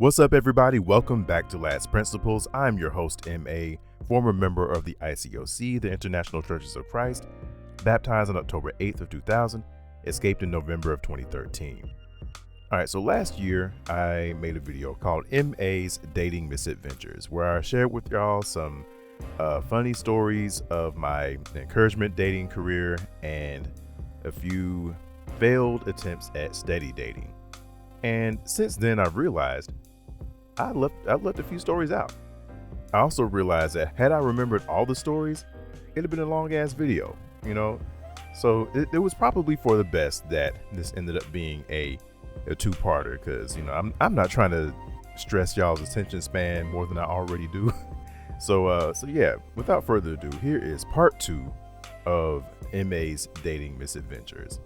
What's up, everybody? Welcome back to Last Principles. I'm your host, M.A., former member of the ICOC, the International Churches of Christ, baptized on October 8th of 2000, escaped in November of 2013. All right, so last year, I made a video called M.A.'s Dating Misadventures, where I shared with y'all some funny stories of my encouragement dating career and a few failed attempts at steady dating. And since then, I've realized I've left a few stories out. I also realized that had I remembered all the stories, it'd have been a long ass video, you know? So it was probably for the best that this ended up being a two-parter, because, you know, I'm not trying to stress y'all's attention span more than I already do. So yeah, without further ado, here is part 2 of M.A.'s dating misadventures.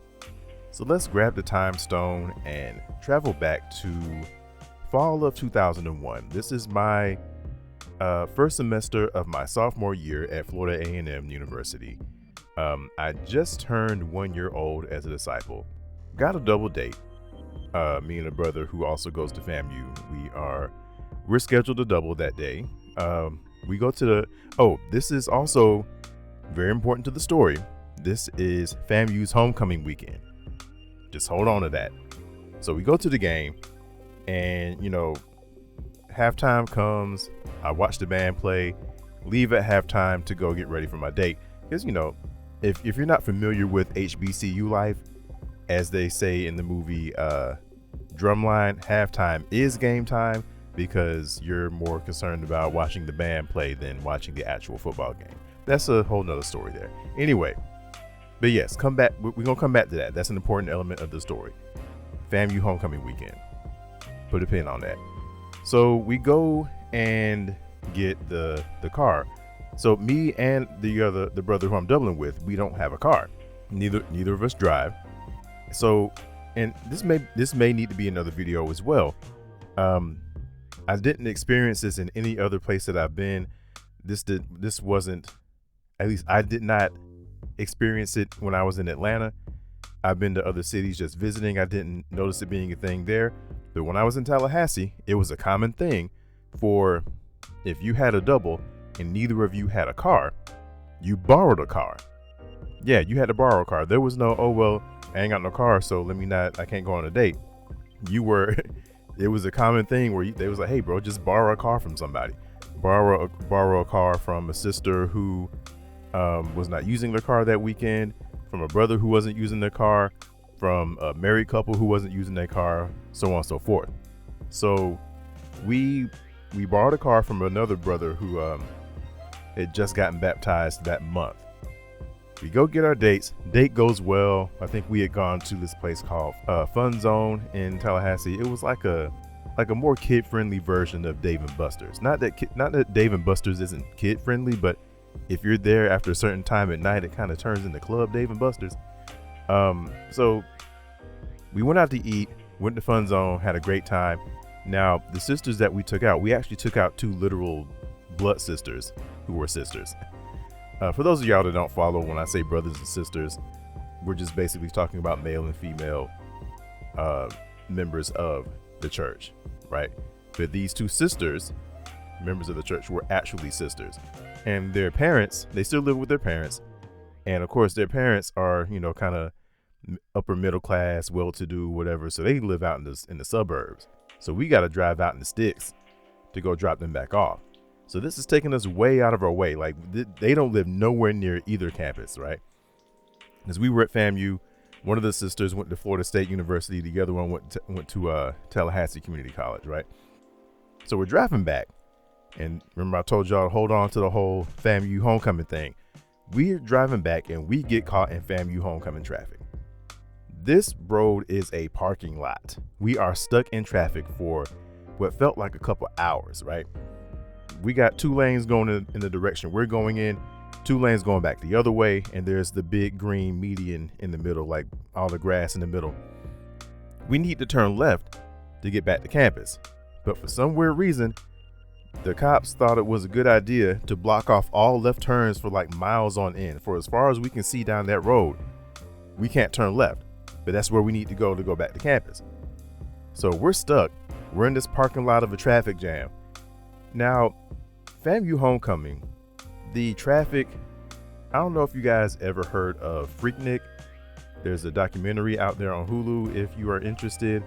So let's grab the time stone and travel back to fall of 2001. This is my first semester of my sophomore year at Florida A&M University. I just turned 1 year old as a disciple. Got a double date. Me and a brother who also goes to FAMU. We're scheduled to double that day. We go to this is also very important to the story. This is FAMU's homecoming weekend. Just hold on to that. So we go to the game, and, you know, halftime comes. I watch the band play, leave at halftime to go get ready for my date. Because, you know, if you're not familiar with HBCU life, as they say in the movie Drumline, halftime is game time, because you're more concerned about watching the band play than watching the actual football game. That's a whole nother story there. Anyway, but yes, come back. We're going to come back to that. That's an important element of the story. FAMU homecoming weekend. Put a pin on that. So we go and get the car. So me and the brother who I'm doubling with, we don't have a car. Neither of us drive. So, and this may need to be another video as well. I didn't experience this in any other place that I've been. This wasn't, at least I did not experience it when I was in Atlanta. I've been to other cities just visiting. I didn't notice it being a thing there. But when I was in Tallahassee, it was a common thing for, if you had a double and neither of you had a car, you borrowed a car. Yeah, you had to borrow a car. There was no, oh, well, I ain't got no car, so I can't go on a date. It was a common thing where they was like, hey, bro, just borrow a car from somebody. Borrow a car from a sister who was not using their car that weekend, from a brother who wasn't using their car, from a married couple who wasn't using their car, so on and so forth. So we borrowed a car from another brother who had just gotten baptized that month. We go get our dates. Date goes well. I think we had gone to this place called Fun Zone in Tallahassee. It was like a more kid-friendly version of Dave & Buster's. Not that Dave & Buster's isn't kid-friendly, but if you're there after a certain time at night, it kind of turns into Club Dave & Buster's. So we went out to eat, went to Fun Zone, had a great time. Now, the sisters that we took out, we actually took out 2 literal blood sisters who were sisters. For those of y'all that don't follow, when I say brothers and sisters, we're just basically talking about male and female members of the church, right? But these 2 sisters, members of the church, were actually sisters. And their parents, they still live with their parents. And of course, their parents are, you know, kind of upper middle class, well-to-do, whatever. So they live out in the suburbs. So we got to drive out in the sticks to go drop them back off. So this is taking us way out of our way. Like, they don't live nowhere near either campus, right? As we were at FAMU, one of the sisters went to Florida State University. The other one went to Tallahassee Community College, right? So we're driving back. And remember, I told y'all, hold on to the whole FAMU homecoming thing. We're driving back and we get caught in FAMU homecoming traffic. This road is a parking lot. We are stuck in traffic for what felt like a couple hours, right? We got 2 lanes going in the direction we're going in, 2 lanes going back the other way, and there's the big green median in the middle, like all the grass in the middle. We need to turn left to get back to campus. But for some weird reason, the cops thought it was a good idea to block off all left turns for like miles on end. For as far as we can see down that road, we can't turn left, but that's where we need to go back to campus. So we're stuck We're in this parking lot of a traffic jam. Now, FAMU homecoming, the traffic, I don't know if you guys ever heard of Freaknik. There's a documentary out there on Hulu if you are interested.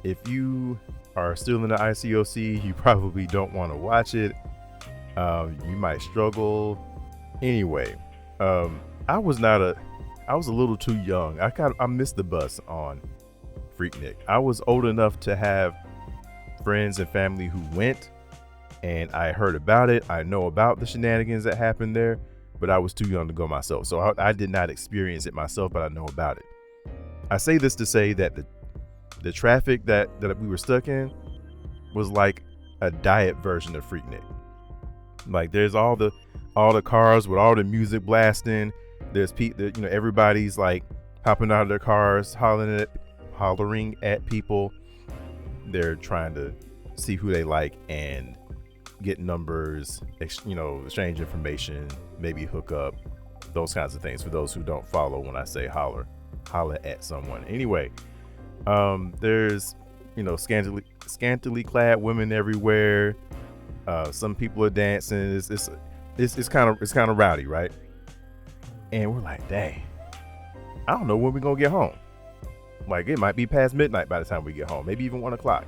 If you are still in the ICOC, you probably don't want to watch it. You might struggle. Anyway, I was a little too young. I missed the bus on Freaknik. I was old enough to have friends and family who went, and I heard about it. I know about the shenanigans that happened there, but I was too young to go myself. So I did not experience it myself, but I know about it. I say this to say that the traffic that we were stuck in was like a diet version of Freaknik. Like there's all the cars with all the music blasting. There's everybody's like hopping out of their cars, hollering at people. They're trying to see who they like and get numbers, exchange information, maybe hook up, those kinds of things. For those who don't follow when I say holler at someone. Anyway, there's scantily clad women everywhere. Some people are dancing. It's kind of rowdy, right? And we're like, dang, I don't know when we're gonna get home. Like it might be past midnight by the time we get home, maybe even 1 o'clock.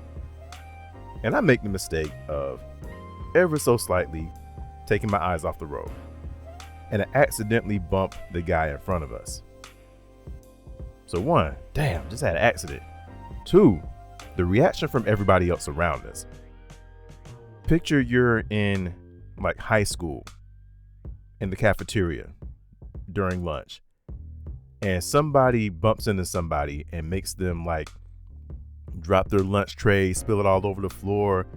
And I make the mistake of ever so slightly taking my eyes off the road, and I accidentally bump the guy in front of us. So 1, damn, just had an accident. 2, the reaction from everybody else around us. Picture you're in like high school in the cafeteria during lunch, and somebody bumps into somebody and makes them like drop their lunch tray, spill it all over the floor,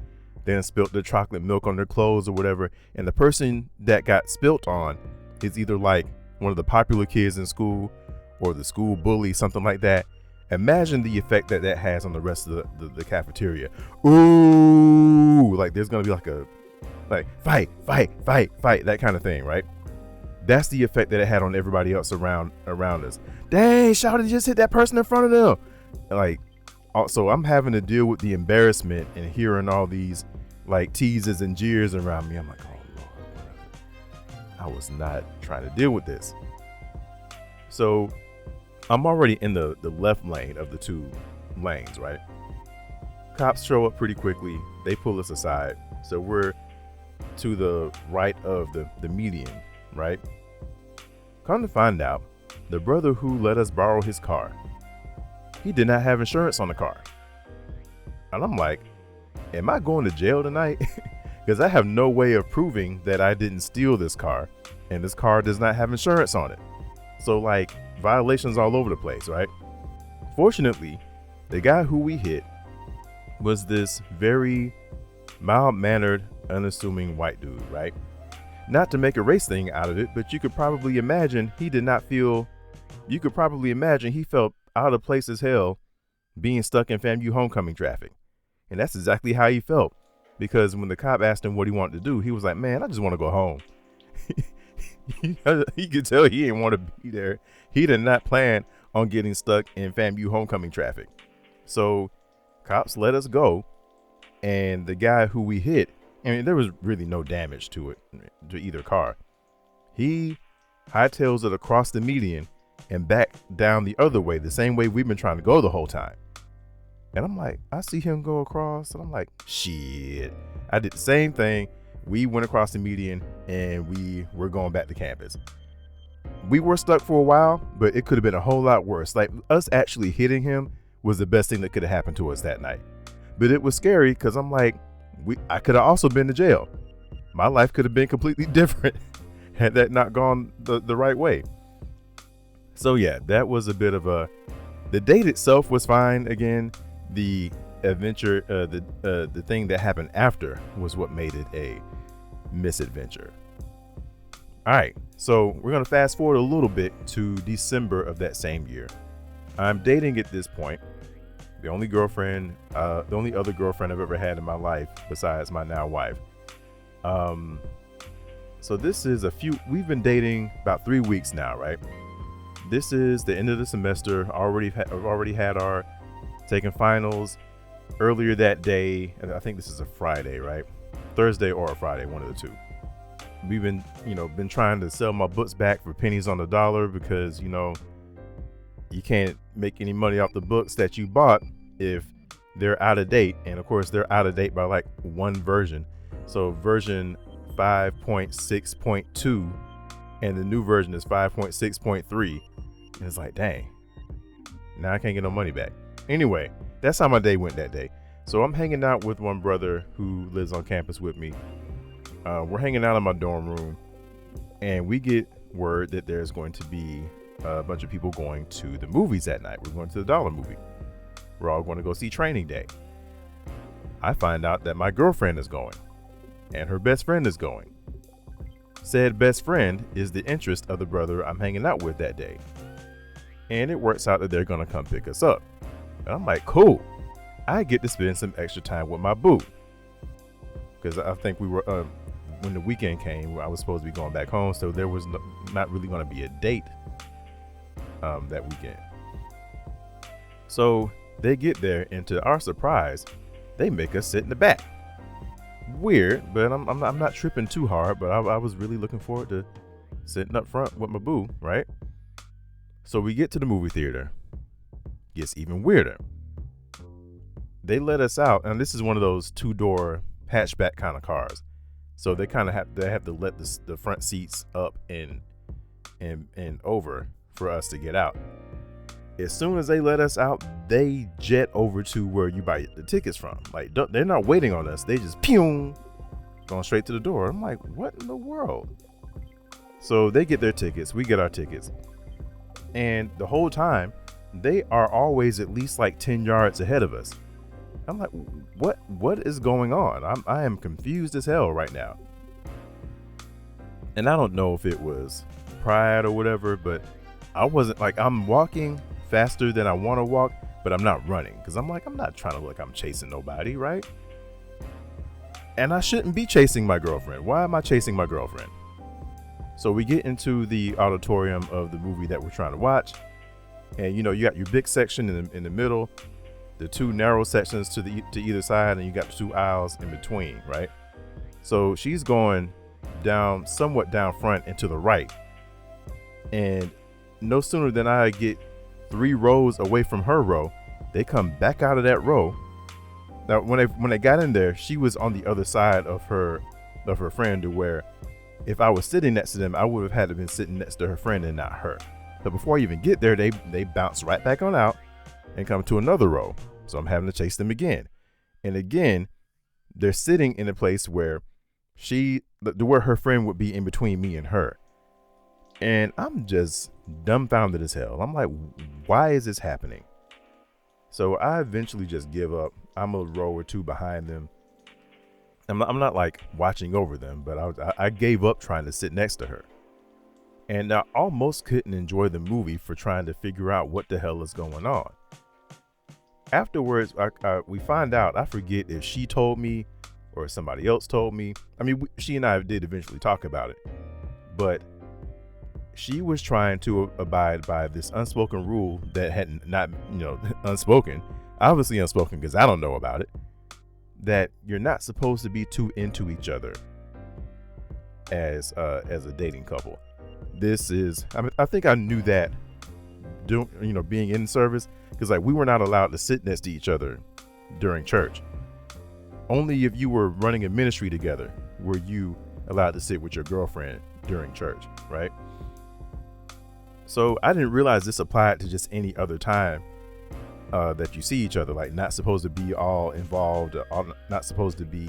then spilt the chocolate milk on their clothes or whatever. And the person that got spilt on is either like one of the popular kids in school or the school bully, something like that. Imagine the effect that has on the rest of the cafeteria. Ooh, like there's gonna be like fight, that kind of thing, right? That's the effect that it had on everybody else around us. Dang, shouted, just hit that person in front of them. Like, so I'm having to deal with the embarrassment and hearing all these like teases and jeers around me. I'm like, oh Lord, I was not trying to deal with this. So I'm already in the left lane of the 2 lanes, right? Cops show up pretty quickly. They pull us aside. So we're to the right of the median, right? Come to find out, the brother who let us borrow his car, he did not have insurance on the car. And I'm like, am I going to jail tonight? Because I have no way of proving that I didn't steal this car, and this car does not have insurance on it. So like violations all over the place, right? Fortunately, the guy who we hit was this very mild-mannered, unassuming white dude, right? Not to make a race thing out of it, but you could probably imagine he felt out of place as hell being stuck in FAMU homecoming traffic. And that's exactly how he felt, because when the cop asked him what he wanted to do, he was like, man, I just want to go home. He could tell he didn't want to be there. He did not plan on getting stuck in FAMU homecoming traffic. So cops let us go, and the guy who we hit, I mean, there was really no damage to either car. He hightails it across the median and back down the other way, the same way we've been trying to go the whole time. And I'm like, I see him go across, and I'm like, shit. I did the same thing. We went across the median, and we were going back to campus. We were stuck for a while, but it could have been a whole lot worse. Like, us actually hitting him was the best thing that could have happened to us that night. But it was scary because I'm like, I could have also been to jail. My life could have been completely different had that not gone the right way. So yeah, that was a bit of the date itself was fine. Again, the adventure, the thing that happened after was what made it a misadventure. All right, so we're gonna fast forward a little bit to December of that same year. I'm dating at this point. The only other girlfriend I've ever had in my life besides my now wife. So this is we've been dating about 3 weeks now, right? This is the end of the semester. Already had our taking finals earlier that day. And I think this is a Friday, right? Thursday or a Friday, one of the two. We've been trying to sell my books back for pennies on the dollar because, you can't make any money off the books that you bought if they're out of date. And of course, they're out of date by like one version. So version 5.6.2 and the new version is 5.6.3. And it's like, dang, now I can't get no money back. Anyway, that's how my day went that day. So I'm hanging out with one brother who lives on campus with me. We're hanging out in my dorm room, and we get word that there's going to be a bunch of people going to the movies that night. We're going to the dollar movie. We're all going to go see Training Day. I find out that my girlfriend is going, and her best friend is going. Said best friend is the interest of the brother I'm hanging out with that day. And it works out that they're going to come pick us up. And I'm like, cool. I get to spend some extra time with my boo. Because I think we were, when the weekend came, I was supposed to be going back home. So there was not really going to be a date that weekend. So they get there, and to our surprise, they make us sit in the back. Weird, but I'm not tripping too hard, but I was really looking forward to sitting up front with my boo, right? So we get to the movie theater. Gets even weirder. They let us out, and this is one of those 2-door hatchback kind of cars. So they kind of have to let the front seats up and over for us to get out. As soon as they let us out, they jet over to where you buy the tickets from. Like, they're not waiting on us. They just going straight to the door. I'm like, what in the world? So they get their tickets. We get our tickets. And the whole time, they are always at least like 10 yards ahead of us. I'm like, what is going on? I am confused as hell right now. And I don't know if it was pride or whatever, but I wasn't like, I'm walking faster than I want to walk, but I'm not running because I'm like, I'm not trying to look like I'm chasing nobody, right? And I shouldn't be chasing my girlfriend. Why am I chasing my girlfriend? So we get into the auditorium of the movie that we're trying to watch. And you got your big section in the middle, the two narrow sections to either side, and you got the 2 aisles in between, right? So she's going somewhat down front and to the right. And no sooner than I get 3 rows away from her row, they come back out of that row. Now, when they got in there, she was on the other side of her friend, to where if I was sitting next to them, I would have had to been sitting next to her friend and not her. But before I even get there, they bounce right back on out and come to another row. So I'm having to chase them again. And again, they're sitting in a place where where her friend would be in between me and her. And I'm just dumbfounded as hell. I'm like, why is this happening? So I eventually just give up. I'm a row or 2 behind them. I'm not like watching over them, but I gave up trying to sit next to her. And I almost couldn't enjoy the movie for trying to figure out what the hell is going on. Afterwards, we find out, I forget if she told me or somebody else told me. I mean, she and I did eventually talk about it, but she was trying to abide by this unspoken rule that had not, unspoken, obviously unspoken because I don't know about it, that you're not supposed to be too into each other as a dating couple. I think I knew that being in service, because like we were not allowed to sit next to each other during church. Only if you were running a ministry together were you allowed to sit with your girlfriend during church, right? So I didn't realize this applied to just any other time that you see each other, like not supposed to be all involved, not supposed to be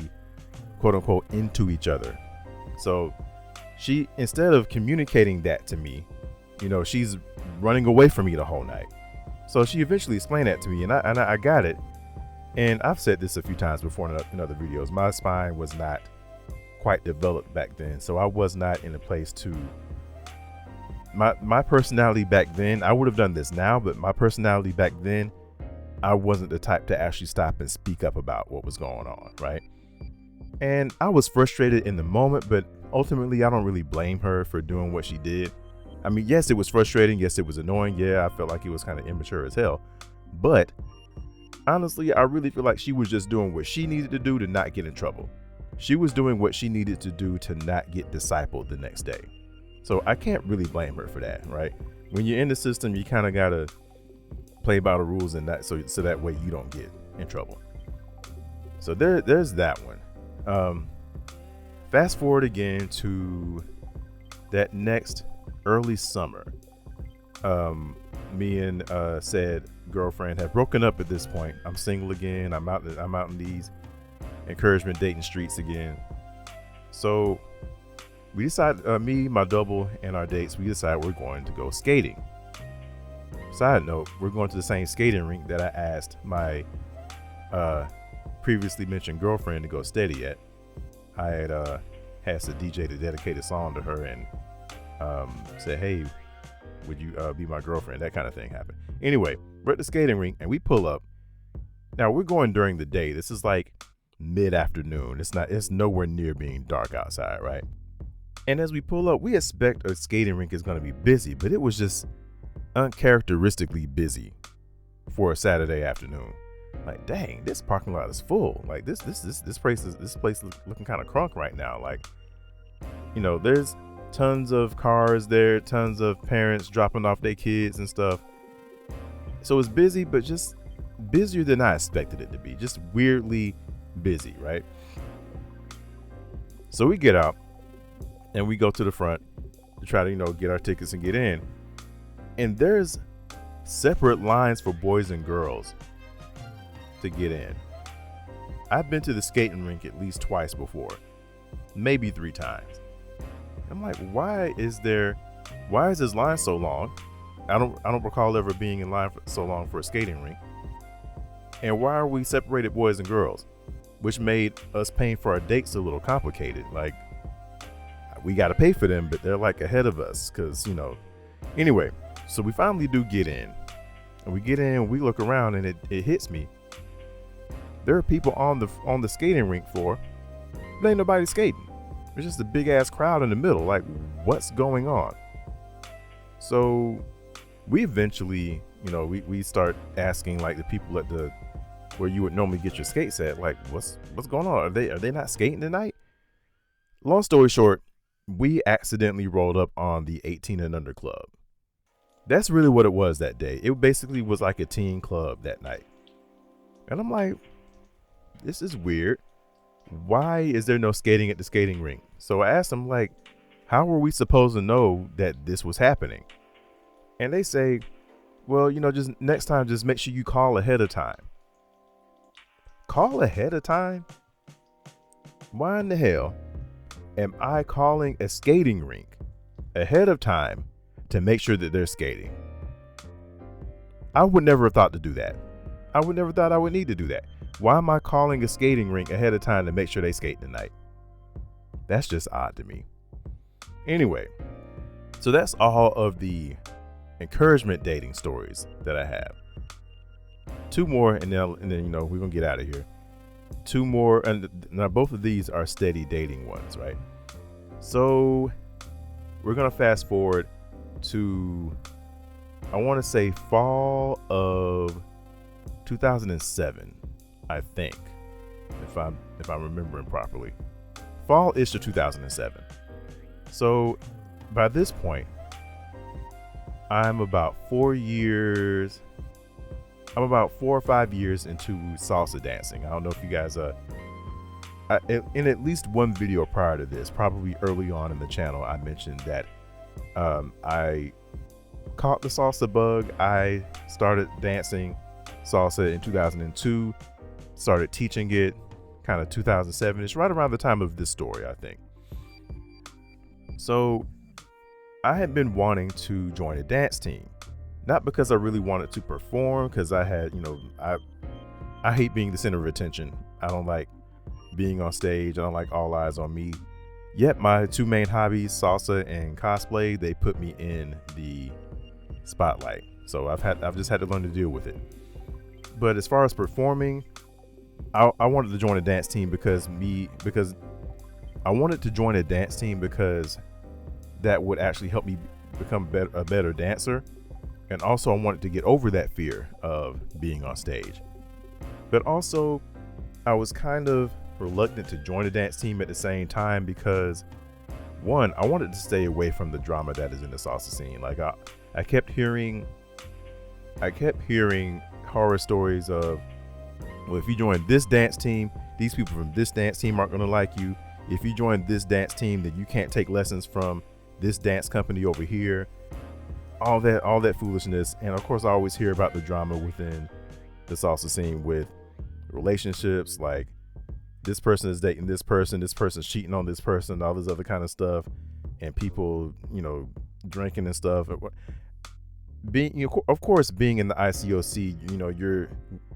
quote unquote into each other. So she, instead of communicating that to me, she's running away from me the whole night. So she eventually explained that to me, and I got it. And I've said this a few times before in other videos. My spine was not quite developed back then, so I was not in a place to. My personality back then, I would have done this now, but my personality back then, I wasn't the type to actually stop and speak up about what was going on, right? And I was frustrated in the moment, but ultimately I don't really blame her for doing what she did. I mean, yes, it was frustrating. Yes, it was annoying. Yeah, I felt like it was kind of immature as hell. But honestly, I really feel like she was just doing what she needed to do to not get in trouble. She was doing what she needed to do to not get discipled the next day. So I can't really blame her for that, right? When you're in the system, you kind of got to play by the rules and that so that way you don't get in trouble. So there's that one. Fast forward again to that next early summer. Me and said girlfriend have broken up at this point. I'm single again. I'm out in these encouragement dating streets again. So we decided, me, my double, and our dates, we decided we're going to go skating. Side note, we're going to the same skating rink that I asked my previously mentioned girlfriend to go steady at. I had asked the DJ to dedicate a song to her and said, hey, would you be my girlfriend? That kind of thing happened. Anyway, we're at the skating rink and we pull up. Now we're going during the day. This is like mid-afternoon. It's nowhere near being dark outside, right? And as we pull up, we expect a skating rink is going to be busy, but it was just uncharacteristically busy for a Saturday afternoon. Like, dang, this parking lot is full. Like this place is looking kind of crunk right now. Like, you know, there's tons of cars there, tons of parents dropping off their kids and stuff. So it's busy, but just busier than I expected it to be. Just weirdly busy, right? So we get out and we go to the front to try to, you know, get our tickets and get in. And there's separate lines for boys and girls to get in. I've been to the skating rink at least twice before, maybe 3 times. I'm like, why is this line so long? I don't recall ever being in line for so long for a skating rink. And why are we separated boys and girls? Which made us paying for our dates a little complicated. Like, we got to pay for them, but they're like ahead of us because, you know. Anyway, so we finally do get in. And we get in, we look around, and it hits me. There are people on the skating rink floor, but ain't nobody skating. There's just a big ass crowd in the middle. Like, what's going on? So we eventually, you know, we start asking like the people at the where you would normally get your skates at, like, what's going on? Are they not skating tonight? Long story short, we accidentally rolled up on the 18 and under club. That's really what it was that day. It basically was like a teen club that night. And I'm like, this is weird. Why is there no skating at the skating rink? So I asked them, like, how were we supposed to know that this was happening? And they say, well, you know, just next time, just make sure you call ahead of time. Call ahead of time? Why in the hell am I calling a skating rink ahead of time to make sure that they're skating? I would never have thought to do that. I would never thought I would need to do that. Why am I calling a skating rink ahead of time to make sure they skate tonight? That's just odd to me. Anyway, so that's all of the encouragement dating stories that I have. 2 more, and then you know, we're gonna get out of here. 2 more, and now both of these are steady dating ones, right? So we're gonna fast forward to, I want to say fall of 2007, I think, if I'm remembering properly. Fall-ish to 2007. So by this point, I'm about 4 or 5 years into salsa dancing. I don't know if you guys in at least one video prior to this, probably early on in the channel, I mentioned that I caught the salsa bug. I started dancing salsa in 2002, started teaching it kind of 2007. It's right around the time of this story, I think. So I had been wanting to join a dance team, not because I really wanted to perform, because I had, you know, I hate being the center of attention. I don't like being on stage. I don't like all eyes on me. Yet my 2 main hobbies, salsa and cosplay, they put me in the spotlight. So I've just had to learn to deal with it. But as far as performing, I wanted to join a dance team because I wanted to join a dance team because that would actually help me become a better dancer. And also I wanted to get over that fear of being on stage. But also, I was kind of reluctant to join the dance team at the same time because, one, I wanted to stay away from the drama that is in the salsa scene. Like I kept hearing horror stories of, well, if you join this dance team, these people from this dance team aren't going to like you. If you join this dance team, then you can't take lessons from this dance company over here. All that foolishness. And of course, I always hear about the drama within the salsa scene with relationships, like this person is dating this person's cheating on this person, all this other kind of stuff, and people, drinking and stuff. Of course, being in the ICOC,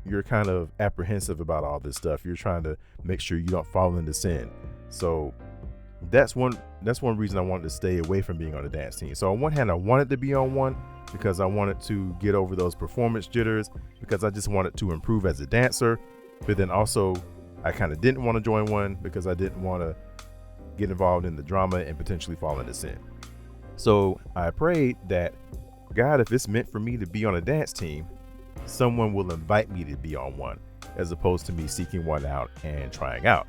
you're kind of apprehensive about all this stuff. You're trying to make sure you don't fall into sin. So that's one reason I wanted to stay away from being on the dance team. So on one hand, I wanted to be on one because I wanted to get over those performance jitters, because I just wanted to improve as a dancer. But then also, I kind of didn't want to join one because I didn't want to get involved in the drama and potentially fall into sin. So I prayed that, God, if it's meant for me to be on a dance team, someone will invite me to be on one, as opposed to me seeking one out and trying out.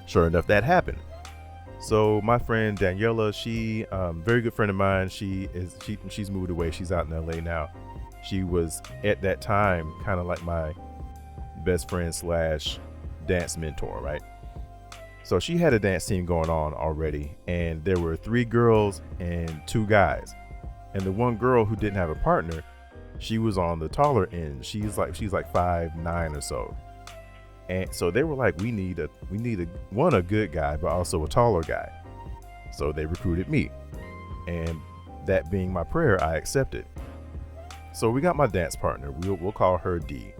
Sure enough, that happened. So my friend Daniela, she very good friend of mine. She's moved away. She's out in LA now. She was at that time kind of like my best friend / dance mentor, right? So she had a dance team going on already, and there were 3 girls and 2 guys. And the one girl who didn't have a partner, she was on the taller end. She's like 5'9" or so. And so they were like, we need a good guy, but also a taller guy. So they recruited me, and that being my prayer, I accepted. So we got my dance partner. We'll call her D.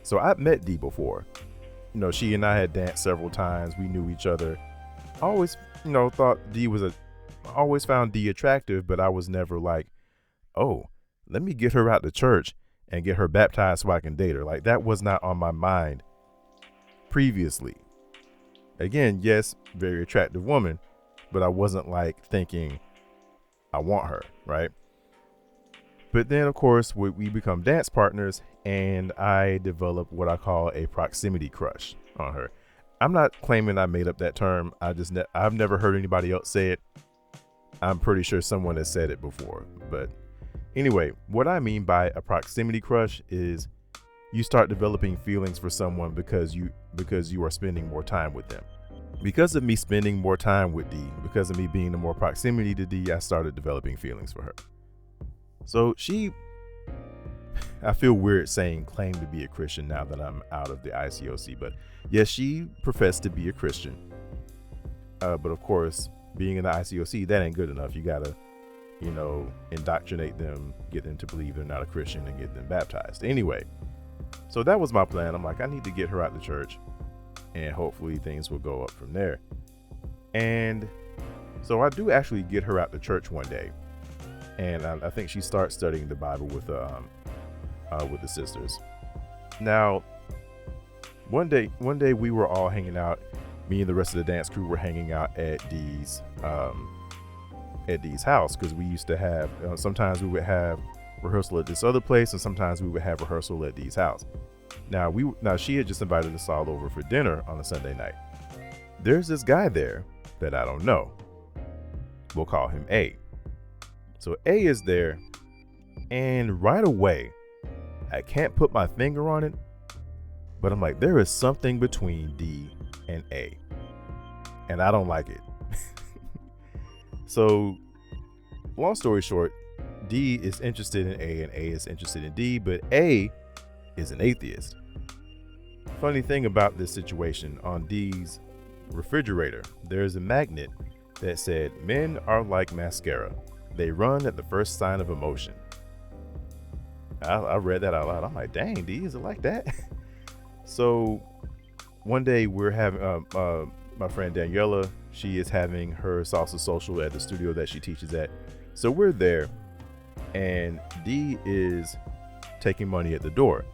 So I've met D before. She and I had danced several times. We knew each other. I always, thought always found D attractive, but I was never like, oh, let me get her out to church and get her baptized so I can date her. Like, that was not on my mind previously. Again, yes, very attractive woman, but I wasn't like thinking I want her, right? But then, of course, we become dance partners, and I develop what I call a proximity crush on her. I'm not claiming I made up that term. I've never heard anybody else say it. I'm pretty sure someone has said it before. But anyway, what I mean by a proximity crush is you start developing feelings for someone because you are spending more time with them. Because of me spending more time with D, because of me being in more proximity to D, I started developing feelings for her. So I feel weird saying claim to be a Christian now that I'm out of the ICOC, but yes, she professed to be a Christian. But of course, being in the ICOC, that ain't good enough. You gotta, indoctrinate them, get them to believe they're not a Christian, and get them baptized. Anyway, so that was my plan. I'm like, I need to get her out to church, and hopefully things will go up from there. And so I do actually get her out to church one day, and I think she starts studying the Bible with the sisters. Now, one day we were all hanging out. Me and the rest of the dance crew were hanging out at Dee's house, because we used to have sometimes we would have rehearsal at this other place, and sometimes we would have rehearsal at Dee's house. Now she had just invited us all over for dinner on a Sunday night. There's this guy there that I don't know. We'll call him A. So A is there, and right away, I can't put my finger on it, but I'm like, there is something between D and A, and I don't like it. So, long story short, D is interested in A and A is interested in D, but A is an atheist. Funny thing about this situation, on D's refrigerator, there's a magnet that said, "Men are like mascara. They run at the first sign of emotion." I read that out loud. I'm like, dang, D, is it like that? So one day we're having my friend Daniela, she is having her salsa social at the studio that she teaches at. So we're there, and D is taking money at the door,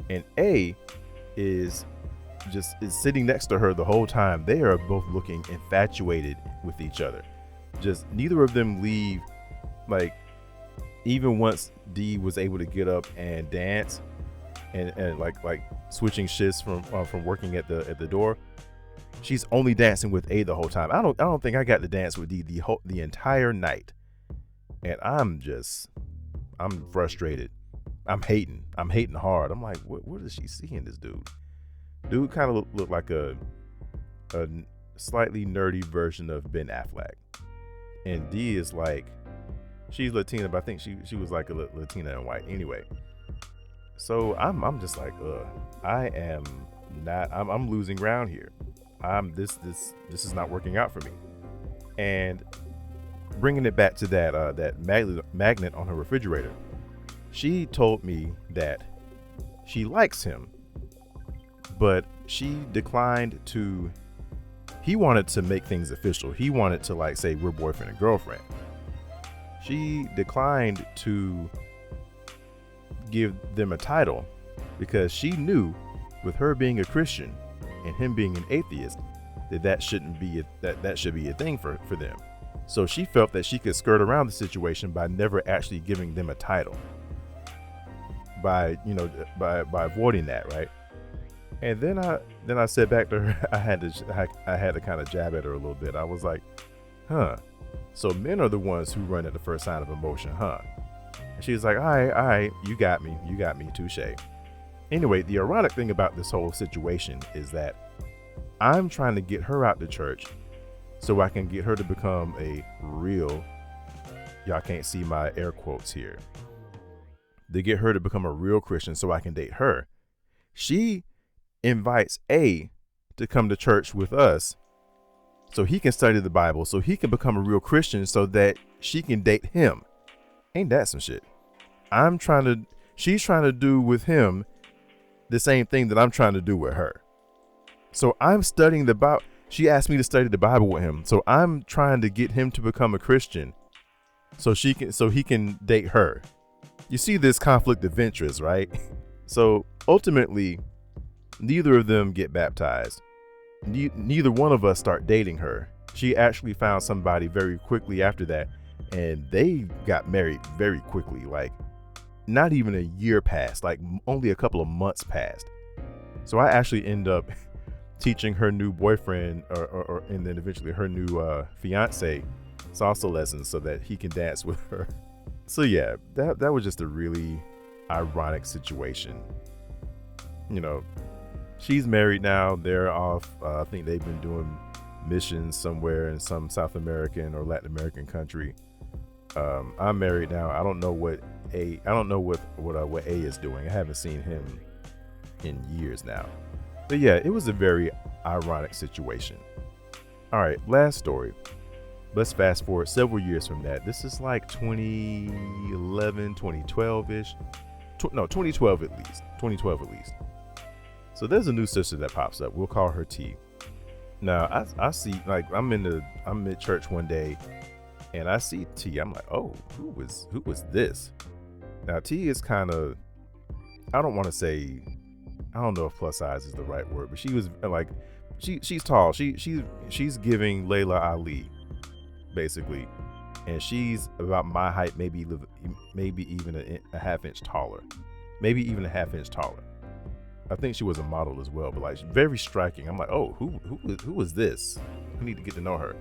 and A is sitting next to her the whole time. They are both looking infatuated with each other. Just neither of them leave. Like, even once D was able to get up and dance, and like switching shifts from working at the door. She's only dancing with A the whole time. I don't think I got to dance with D the entire night. And I'm frustrated. I'm hating hard. I'm like, what does she see in this dude? Dude kind of look like a slightly nerdy version of Ben Affleck. And D is like, she's Latina, but I think she was like a Latina and white. Anyway, so I'm just like, I'm losing ground here. This is not working out for me. And bringing it back to that magnet on her refrigerator, she told me that she likes him, but she declined to. He wanted to make things official. He wanted to like say we're boyfriend and girlfriend. She declined to give them a title because she knew, with her being a Christian and him being an atheist, that shouldn't be that should be a thing for them. So she felt that she could skirt around the situation by never actually giving them a title, by avoiding that, right? And then I said back to her, I had to kind of jab at her a little bit. I was like, so men are the ones who run at the first sign of emotion, huh? And she was like, all right, you got me, touche. Anyway, the ironic thing about this whole situation is that I'm trying to get her out to church so I can get her to become a real, y'all can't see my air quotes here, to get her to become a real Christian so I can date her. She invites A to come to church with us so he can study the Bible, so he can become a real Christian so that she can date him. Ain't that some shit? She's trying to do with him the same thing that I'm trying to do with her. So I'm studying the Bible. She asked me to study the Bible with him. So I'm trying to get him to become a Christian so he can date her. You see this conflict of interest, right? So ultimately, neither of them get baptized. Neither one of us start dating her. She actually found somebody very quickly after that, and they got married very quickly. Like, not even a year passed, like only a couple of months passed. So I actually end up teaching her new boyfriend and then eventually her new fiance salsa lessons so that he can dance with her. So yeah, that was just a really ironic situation. You know, she's married now. They're off. I think they've been doing missions somewhere in some South American or Latin American country. I'm married now. I don't know what A is doing. I haven't seen him in years now. But yeah, it was a very ironic situation. All right, last story. Let's fast forward several years from that. This is like 2011, 2012-ish. 2012 at least. 2012 at least. So there's a new sister that pops up. We'll call her T. Now I see, like, I'm at church one day and I see T. I'm like, oh, who was this? Now T is kind of, I don't want to say, I don't know if plus size is the right word, but she was like, she's tall. She's giving Layla Ali, basically, and she's about my height, maybe even a half inch taller, I think she was a model as well, but like very striking. I'm like, oh, who is this? I need to get to know her.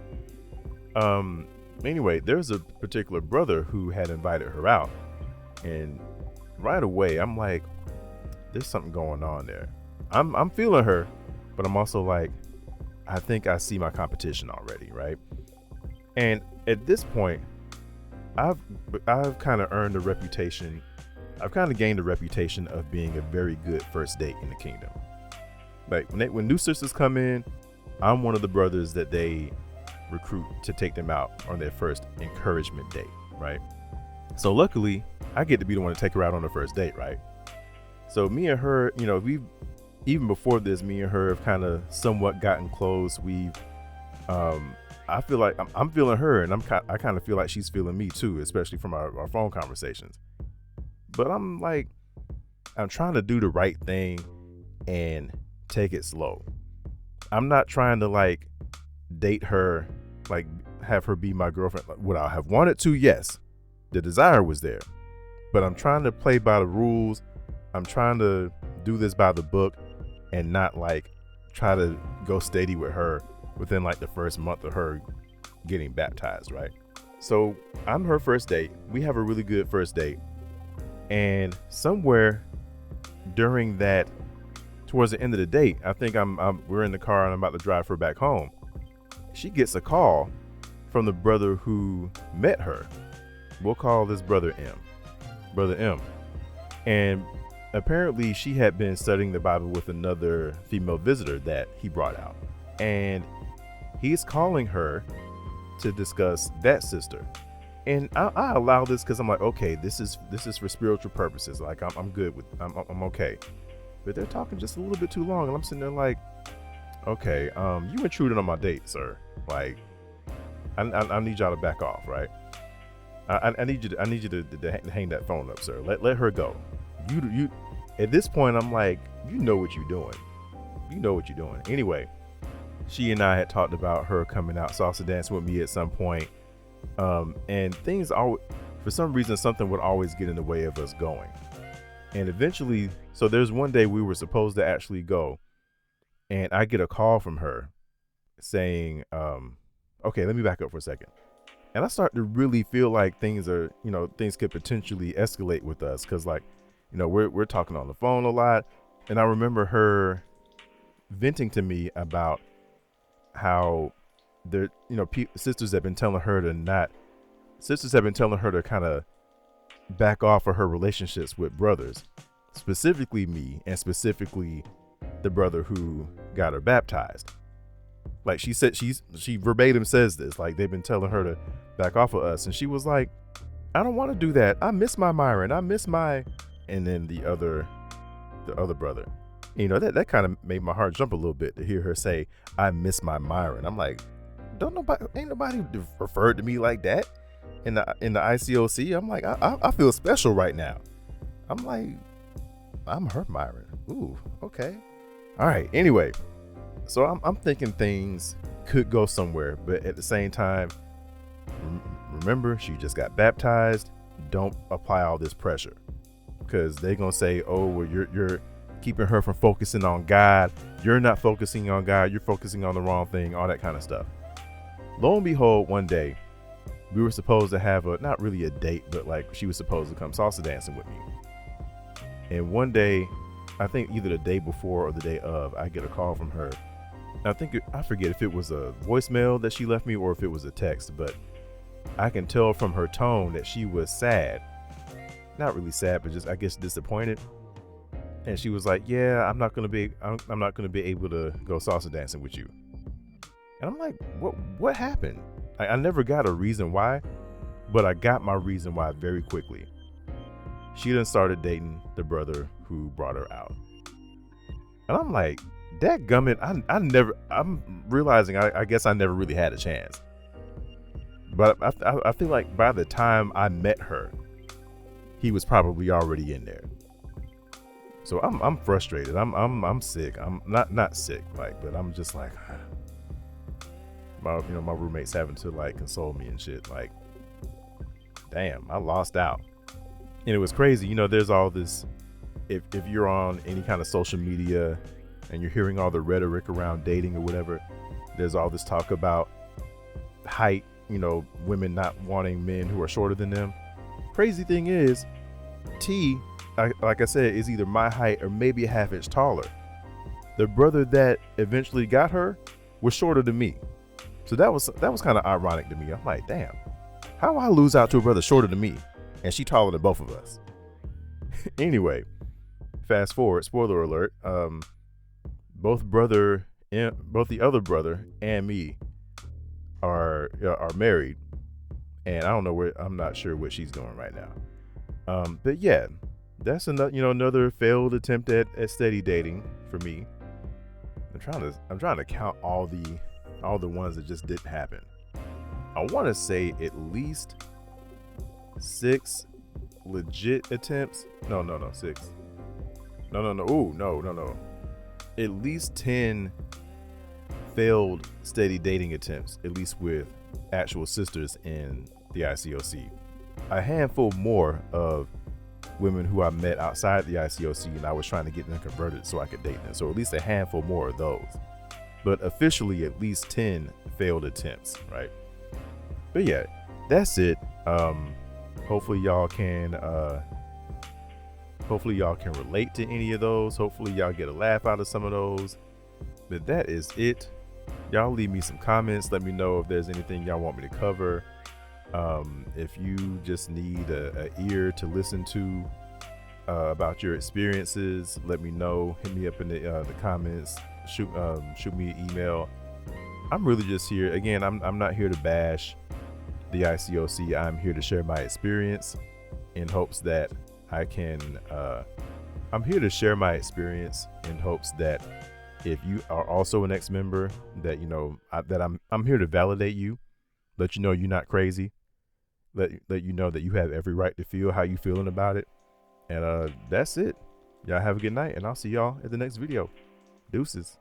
Anyway, there's a particular brother who had invited her out, and right away I'm like, there's something going on there. I'm feeling her, but I'm also like, I think I see my competition already, right? And at this point, I've kind of earned a reputation. I've kind of gained a reputation of being a very good first date in the kingdom. Like when new sisters come in, I'm one of the brothers that they recruit to take them out on their first encouragement date, right? So luckily, I get to be the one to take her out on the first date, right? So me and her, you know, even before this, me and her have kind of somewhat gotten close. I feel like I'm feeling her, and I kind of feel like she's feeling me too, especially from our phone conversations. But I'm trying to do the right thing and take it slow. I'm not trying to like date her, like have her be my girlfriend. Would I have wanted to? Yes. The desire was there, but I'm trying to play by the rules. I'm trying to do this by the book and not like try to go steady with her within like the first month of her getting baptized, right? So I'm her first date. We have a really good first date. And somewhere during that, towards the end of the date, I think we're in the car and I'm about to drive her back home. She gets a call from the brother who met her. We'll call this brother M. And apparently she had been studying the Bible with another female visitor that he brought out. And he's calling her to discuss that sister. And I allow this because I'm like, okay, this is for spiritual purposes. Like I'm good with, I'm okay. But they're talking just a little bit too long, and I'm sitting there like, okay, you intruded on my date, sir. Like, I need y'all to back off, right? I need you to hang that phone up, sir. Let her go. You. At this point, I'm like, you know what you're doing. You know what you're doing. Anyway, she and I had talked about her coming out salsa dancing with me at some point. And things always, for some reason, something would always get in the way of us going. And eventually, so there's one day we were supposed to actually go, and I get a call from her saying, okay, let me back up for a second. And I start to really feel like things could potentially escalate with us. Cause like, we're talking on the phone a lot. And I remember her venting to me about how there, sisters have been telling her to kind of back off of her relationships with brothers, specifically me, and specifically the brother who got her baptized. Like she said, she verbatim says this, like they've been telling her to back off of us. And she was like, I don't want to do that. I miss my Myron. I miss my, and then the other brother, that kind of made my heart jump a little bit to hear her say, I miss my Myron. I'm like, ain't nobody referred to me like that in the ICOC. I'm like, I feel special right now. I'm like, I'm her Myron. Ooh, okay. All right. Anyway, so I'm thinking things could go somewhere, but at the same time, remember, she just got baptized. Don't apply all this pressure, because they're gonna say, oh, well, you're keeping her from focusing on God. You're not focusing on God. You're focusing on the wrong thing. All that kind of stuff. Lo and behold, one day we were supposed to have not really a date, but like she was supposed to come salsa dancing with me. And one day, I think either the day before or the day of, I get a call from her. I forget if it was a voicemail that she left me or if it was a text, but I can tell from her tone that she was sad. Not really sad, but just, I guess, disappointed. And she was like, yeah, I'm not going to be able to go salsa dancing with you. And I'm like, what happened? I never got a reason why, but I got my reason why very quickly. She done started dating the brother who brought her out. And I'm like, dadgummit, I'm realizing I guess I never really had a chance. But I feel like by the time I met her, he was probably already in there. So I'm frustrated. I'm sick. I'm not sick, but I'm just like, my roommate's having to like console me and shit. Like, damn, I lost out. And it was crazy. There's all this, if you're on any kind of social media and you're hearing all the rhetoric around dating or whatever, there's all this talk about height, women not wanting men who are shorter than them. Crazy thing is, like I said, is either my height or maybe a half inch taller. The brother that eventually got her was shorter than me. So that was kind of ironic to me. I'm like, damn, how do I lose out to a brother shorter than me and she taller than both of us? Anyway, fast forward, spoiler alert, both the other brother and me are married, and I don't know I'm not sure what she's doing right now. But yeah, that's another failed attempt at steady dating for me. I'm trying to count all the ones that just didn't happen. I want to say at least 6 legit attempts. No, 6. No. Ooh, no. At least 10 failed steady dating attempts, at least with actual sisters in the ICOC. A handful more of women who I met outside the ICOC, and I was trying to get them converted so I could date them. So at least a handful more of those. But officially, at least 10 failed attempts, right? But yeah, that's it. Hopefully y'all can relate to any of those. Hopefully y'all get a laugh out of some of those. But that is it. Y'all leave me some comments. Let me know if there's anything y'all want me to cover. If you just need a ear to listen to about your experiences, let me know. Hit me up in the comments. Shoot me an email. I'm really just here. Again, I'm not here to bash the ICOC. I'm here to share my experience in hopes that I can. I'm here to share my experience in hopes that if you are also an ex-member, that I'm here to validate you, let you know you're not crazy, let you know that you have every right to feel how you feeling about it, and that's it. Y'all have a good night, and I'll see y'all at the next video. Deuces.